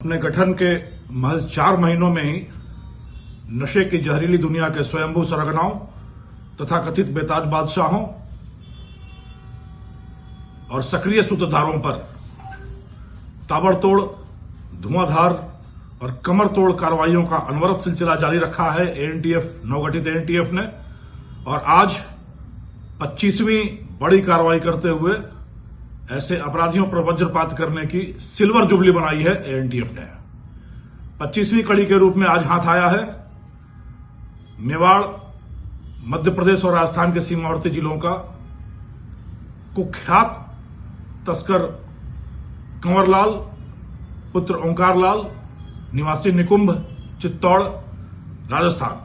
अपने गठन के महज 4 महीनों में ही नशे की जहरीली दुनिया के स्वयंभू सरगनाओं तथा कथित बेताज बादशाहों और सक्रिय सूत्रधारों पर ताबड़तोड़, धुआंधार और कमर तोड़ कार्रवाइयों का अनवरत सिलसिला जारी रखा है एएनटीएफ, नवगठित एएनटीएफ ने। और आज 25वीं बड़ी कार्रवाई करते हुए ऐसे अपराधियों पर वज्रपात करने की सिल्वर जुबली बनाई है एएनटीएफ ने। 25वीं कड़ी के रूप में आज हाथ आया है मेवाड़, मध्य प्रदेश और राजस्थान के सीमावर्ती जिलों का कुख्यात तस्कर कंवरलाल पुत्र ओंकार लाल, निवासी निकुंभ, चित्तौड़, राजस्थान।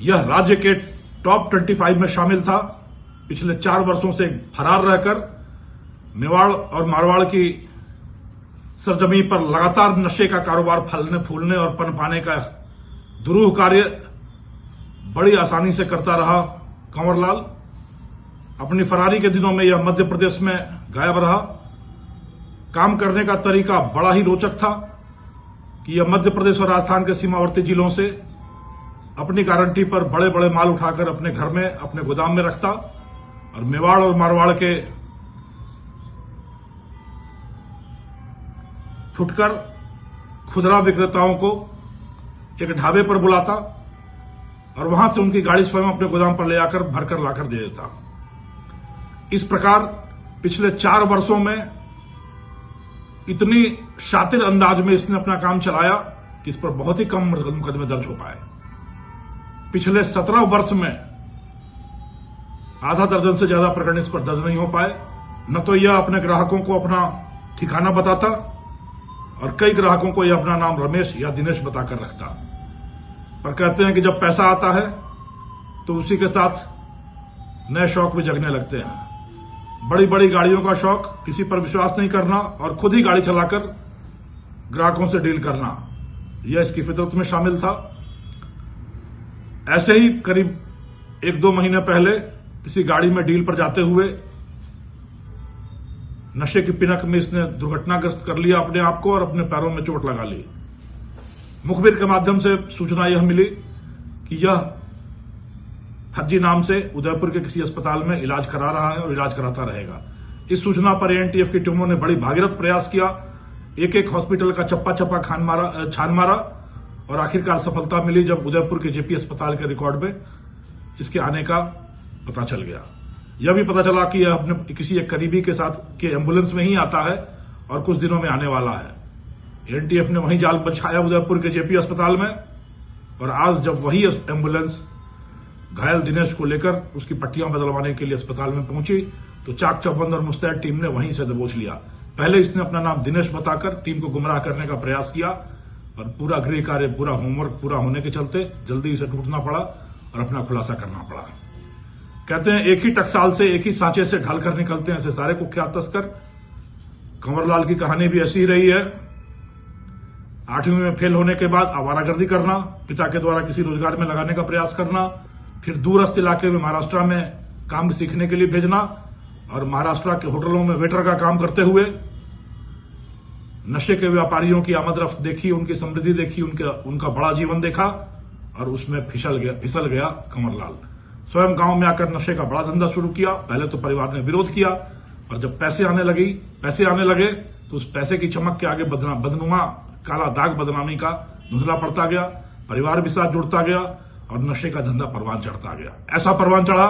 यह राज्य के टॉप 25 में शामिल था। पिछले 4 वर्षों से फरार रहकर मेवाड़ और मारवाड़ की सरजमी पर लगातार नशे का कारोबार फलने फूलने और पनपाने का दुरूह कार्य बड़ी आसानी से करता रहा कंवरलाल। अपनी फरारी के दिनों में यह मध्य प्रदेश में गायब रहा। काम करने का तरीका बड़ा ही रोचक था कि यह मध्य प्रदेश और राजस्थान के सीमावर्ती जिलों से अपनी गारंटी पर बड़े बड़े माल उठाकर अपने घर में, अपने गोदाम में रखता और मेवाड़ और मारवाड़ के फुटकर खुदरा विक्रेताओं को एक ढाबे पर बुलाता और वहां से उनकी गाड़ी स्वयं अपने गोदाम पर ले आकर भरकर लाकर दे देता। इस प्रकार पिछले 4 वर्षों में इतनी शातिर अंदाज में इसने अपना काम चलाया कि इस पर बहुत ही कम मुकदमे दर्ज हो पाए। पिछले 17 वर्ष में आधा दर्जन से ज्यादा प्रकरण इस पर दर्ज नहीं हो पाए। न तो यह अपने ग्राहकों को अपना ठिकाना बताता और कई ग्राहकों को यह अपना नाम रमेश या दिनेश बताकर रखता। पर कहते हैं कि जब पैसा आता है तो उसी के साथ नए शौक भी जगने लगते हैं। बड़ी बड़ी गाड़ियों का शौक, किसी पर विश्वास नहीं करना और खुद ही गाड़ी चलाकर ग्राहकों से डील करना, यह इसकी फितरत में शामिल था। ऐसे ही करीब 1-2 महीने पहले किसी गाड़ी में डील पर जाते हुए नशे की पिनक में इसने दुर्घटनाग्रस्त कर लिया अपने आप को और अपने पैरों में चोट लगा ली। मुखबिर के माध्यम से सूचना यह मिली कि यह फर्जी नाम से उदयपुर के किसी अस्पताल में इलाज करा रहा है और इलाज कराता रहेगा। इस सूचना पर एएनटीएफ की टीमों ने बड़ी भागीरथ प्रयास किया, एक हॉस्पिटल का चप्पा छान मारा और आखिरकार सफलता मिली जब उदयपुर के जेपी अस्पताल के रिकॉर्ड में इसके आने का पता चल गया। यह भी पता चला कि यह अपने किसी एक करीबी के साथ के एम्बुलेंस में ही आता है और कुछ दिनों में आने वाला है। एएनटीएफ ने वहीं जाल बिछाया उदयपुर के जेपी अस्पताल में और आज जब वही एम्बुलेंस घायल दिनेश को लेकर उसकी पट्टियां बदलवाने के लिए अस्पताल में पहुंची तो चाक चौबंद और मुस्तैद टीम ने वहीं से दबोच लिया। पहले इसने अपना नाम दिनेश बताकर टीम को गुमराह करने का प्रयास किया और पूरा गृह कार्य, पूरा होमवर्क पूरा होने के चलते जल्दी इसे टूटना पड़ा और अपना खुलासा करना पड़ा। कहते हैं एक ही टकसाल से, एक ही सांचे से ढल कर निकलते हैं ऐसे सारे कुख्यात तस्कर। कंवरलाल की कहानी भी ऐसी ही रही है। 8वीं में फेल होने के बाद आवारागर्दी करना, पिता के द्वारा किसी रोजगार में लगाने का प्रयास करना, फिर दूरस्थ इलाके में महाराष्ट्र में काम सीखने के लिए भेजना और महाराष्ट्र के होटलों में वेटर का काम करते हुए नशे के व्यापारियों की आमद रफ्त देखी, उनकी समृद्धि देखी, उनका बड़ा जीवन देखा और उसमें फिसल गया कंवरलाल। स्वयं गांव में आकर नशे का बड़ा धंधा शुरू किया। पहले तो परिवार ने विरोध किया और जब पैसे आने लगे तो उस पैसे की चमक के आगे बदनुमा काला दाग बदनामी का धुंधला पड़ता गया। परिवार भी साथ जुड़ता गया और नशे का धंधा परवान चढ़ता गया। ऐसा परवान चढ़ा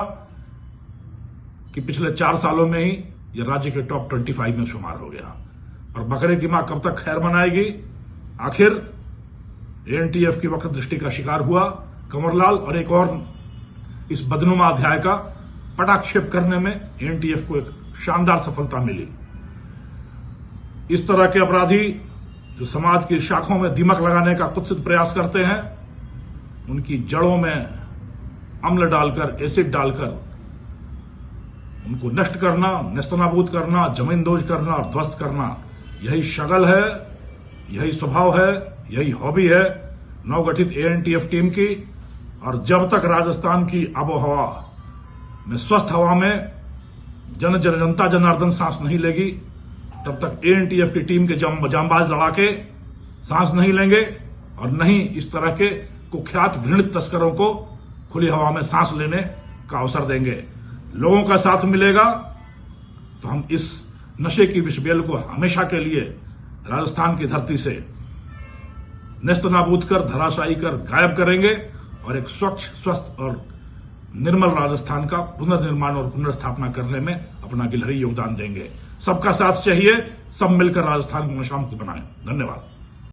कि पिछले 4 सालों में ही यह राज्य के टॉप 25 में शुमार हो गया। और बकरे की मां कब तक खैर मनाएगी? आखिर एएनटीएफ की वक्त दृष्टि का शिकार हुआ कंवरलाल और एक और इस बदनुमा अध्याय का पटाक्षेप करने में एएनटीएफ को एक शानदार सफलता मिली। इस तरह के अपराधी जो समाज की शाखों में दीमक लगाने का कुत्सित प्रयास करते हैं, उनकी जड़ों में अम्ल डालकर, एसिड डालकर उनको नष्ट करना, नेस्तनाबूद करना, जमींदोज करना और ध्वस्त करना, यही शगल है, यही स्वभाव है, यही हॉबी है नवगठित एएनटीएफ टीम की। और जब तक राजस्थान की आबोहवा में, स्वस्थ हवा में जनता जनार्दन सांस नहीं लेगी, तब तक एएनटीएफ की टीम के जांबाज लड़ाके सांस नहीं लेंगे और नहीं इस तरह के कुख्यात घृणित तस्करों को खुली हवा में सांस लेने का अवसर देंगे। लोगों का साथ मिलेगा तो हम इस नशे की विषबेल को हमेशा के लिए राजस्थान की धरती से नेस्तनाबूद कर, धराशायी कर गायब करेंगे और एक स्वच्छ, स्वस्थ और निर्मल राजस्थान का पुनर्निर्माण और पुनर्स्थापना करने में अपना गिलहरी योगदान देंगे। सबका साथ चाहिए, सब मिलकर राजस्थान को नशामुक्त बनाएं। धन्यवाद।